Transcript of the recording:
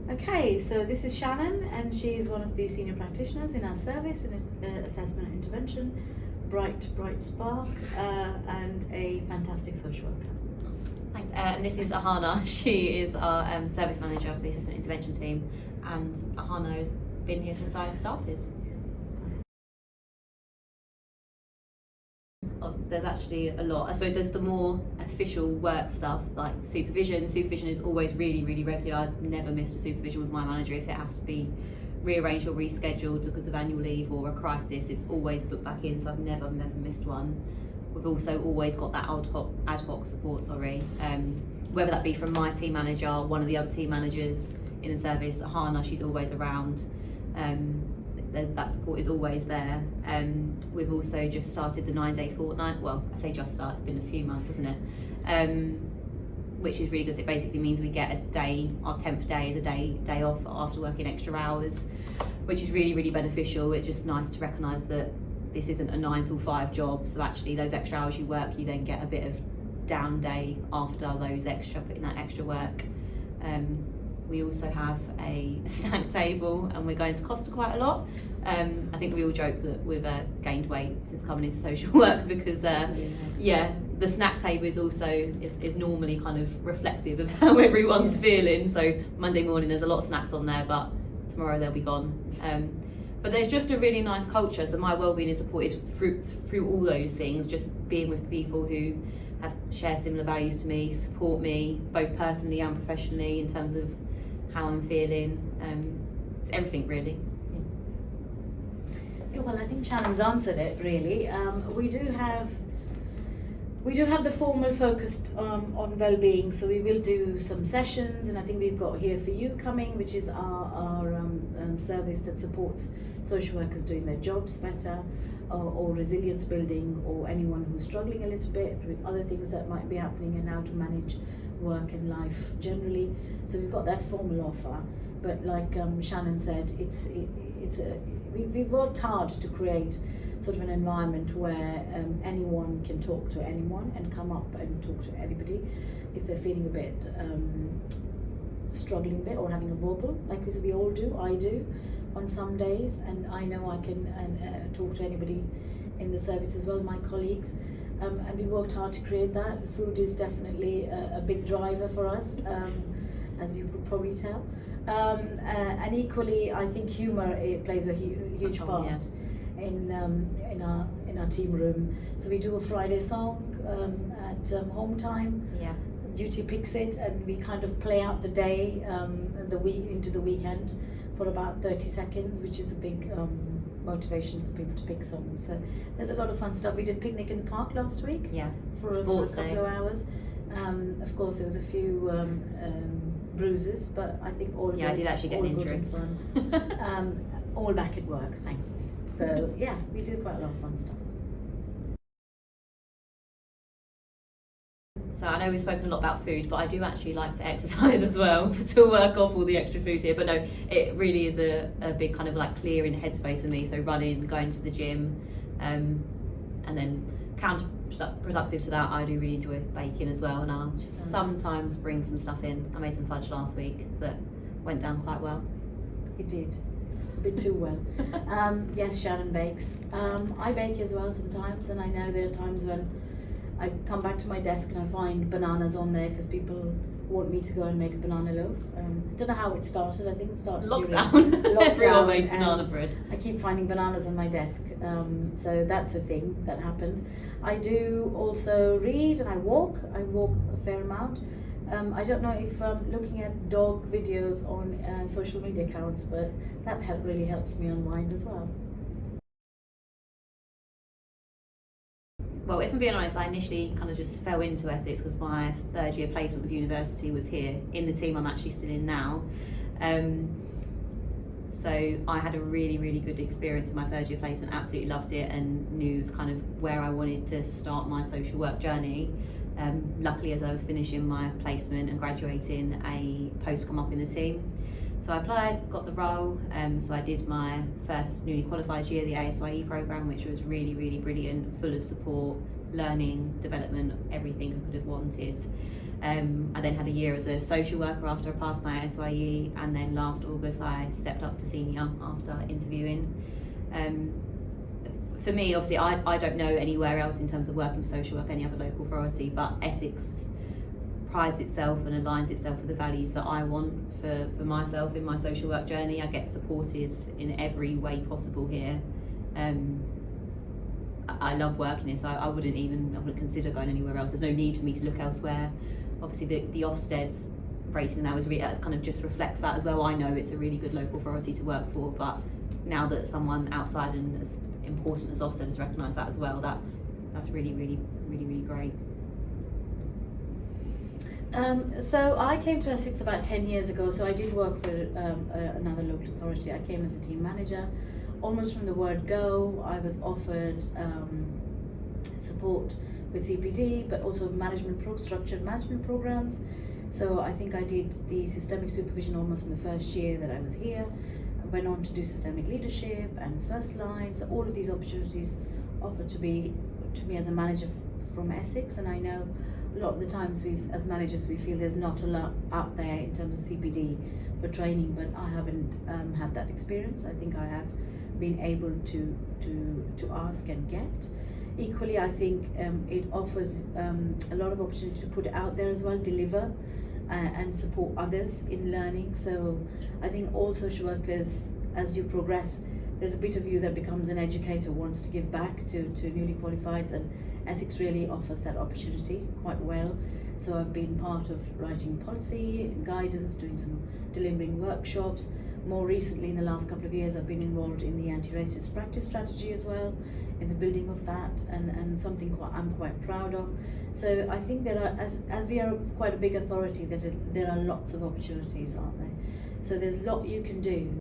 Okay, so this is Shannon, and she's one of the senior practitioners in our service in assessment and intervention, bright spark, and a fantastic social worker. Thanks. And this is Ahana. She is our service manager for the assessment intervention team, and Ahana has been here since I started. There's actually a lot. I suppose there's the more official work stuff like supervision. Supervision is always really regular. I've never missed a supervision with my manager. If it has to be rearranged or rescheduled because of annual leave or a crisis, it's always booked back in, so I've never missed one. We've also always got that ad hoc support, whether that be from my team manager, one of the other team managers in the service, Ahana, she's always around. That support is always there. We've also just started the 9-day fortnight. Well, I say just start, it's been a few months, isn't it? Which is really good. It basically means we get a day, our 10th day is a day off after working extra hours, which is really beneficial. It's just nice to recognise that this isn't a 9 till 5 job, so actually those extra hours you work, you then get a bit of down day after putting that extra work. We also have a snack table, and we're going to Costa quite a lot. I think we all joke that we've gained weight since coming into social work because the snack table is also is normally kind of reflective of how everyone's feeling. So Monday morning there's a lot of snacks on there, but tomorrow they'll be gone. But there's just a really nice culture, so my wellbeing is supported through all those things, just being with people who share similar values to me, support me both personally and professionally in terms of how I'm feeling. It's everything really. Yeah, well, I think Shannon's answered it really. We do have the formal focused on well-being, so we will do some sessions, and I think we've got Here For You coming, which is our service that supports social workers doing their jobs better, or resilience building, or anyone who's struggling a little bit with other things that might be happening and how to manage work and life generally. So we've got that formal offer, but like Shannon said, we've worked hard to create sort of an environment where anyone can talk to anyone and come up and talk to anybody if they're feeling a bit struggling a bit or having a wobble, like we all do. I do on some days, and I know I can talk to anybody in the service as well, my colleagues. And we worked hard to create that. Food is definitely a big driver for us, as you could probably tell. And equally, I think humour plays a huge part in our team room. So we do a Friday song at home time. Yeah. Duty picks it, and we kind of play out the day, into the weekend for about 30 seconds, which is a big motivation for people to pick songs. So there's a lot of fun stuff. We did picnic in the park last week. Yeah. For a couple of hours. Of course, there was a few bruises, but I think all good. I did actually get an injury. Fun. All back at work, thankfully. So yeah, we do quite a lot of fun stuff. So I know we've spoken a lot about food, but I do actually like to exercise as well to work off all the extra food here. But no, it really is a big kind of like clearing headspace for me. So running, going to the gym, and then counterproductive to that, I do really enjoy baking as well. And I'll sometimes bring some stuff in. I made some fudge last week that went down quite well. It did. A bit too well. Yes, Shannon bakes. I bake as well sometimes, and I know there are times when I come back to my desk and I find bananas on there because people want me to go and make a banana loaf. Don't know how it started. I think it started Lockdown. during lockdown. Everyone made banana bread. I keep finding bananas on my desk, so that's a thing that happens. I do also read and I walk. I walk a fair amount. I don't know if looking at dog videos on social media accounts, but that really helps me unwind as well. Well, if I'm being honest, I initially kind of just fell into Essex because my third year placement with university was here in the team I'm actually still in now. So I had a really good experience in my third year placement, absolutely loved it, and knew it was kind of where I wanted to start my social work journey. Luckily, as I was finishing my placement and graduating, a post come up in the team. So I applied, got the role, so I did my first newly qualified year, the ASYE programme, which was really brilliant, full of support, learning, development, everything I could have wanted. I then had a year as a social worker after I passed my SYE, and then last August I stepped up to senior after interviewing. For me, obviously, I don't know anywhere else in terms of working for social work, any other local authority, but Essex prides itself and aligns itself with the values that I want for myself in my social work journey. I get supported in every way possible here. I love working here, so I wouldn't consider going anywhere else. There's no need for me to look elsewhere. Obviously, the OFSTED rating now that kind of just reflects that as well. I know it's a really good local authority to work for, but now that someone outside and as important as OFSTED has recognised that as well, that's really, really, really, really great. So I came to Essex about 10 years ago, so I did work for another local authority. I came as a team manager. Almost from the word go, I was offered support with CPD, but also structured management programs. So I think I did the systemic supervision almost in the first year that I was here. I went on to do systemic leadership and first line. So all of these opportunities offered to me as a manager from Essex, and I know a lot of the times as managers, we feel there's not a lot out there in terms of CPD for training, but I haven't had that experience. I think I have been able to ask and get. Equally, I think it offers a lot of opportunity to put it out there as well, deliver and support others in learning. So I think all social workers, as you progress, there's a bit of you that becomes an educator, wants to give back to newly qualifieds, and Essex really offers that opportunity quite well. So I've been part of writing policy and guidance, doing some delivering workshops. More recently, in the last couple of years, I've been involved in the anti-racist practice strategy as well, in the building of that, and something I'm quite proud of. So I think there are, as we are quite a big authority, that there are lots of opportunities, aren't there? So there's a lot you can do.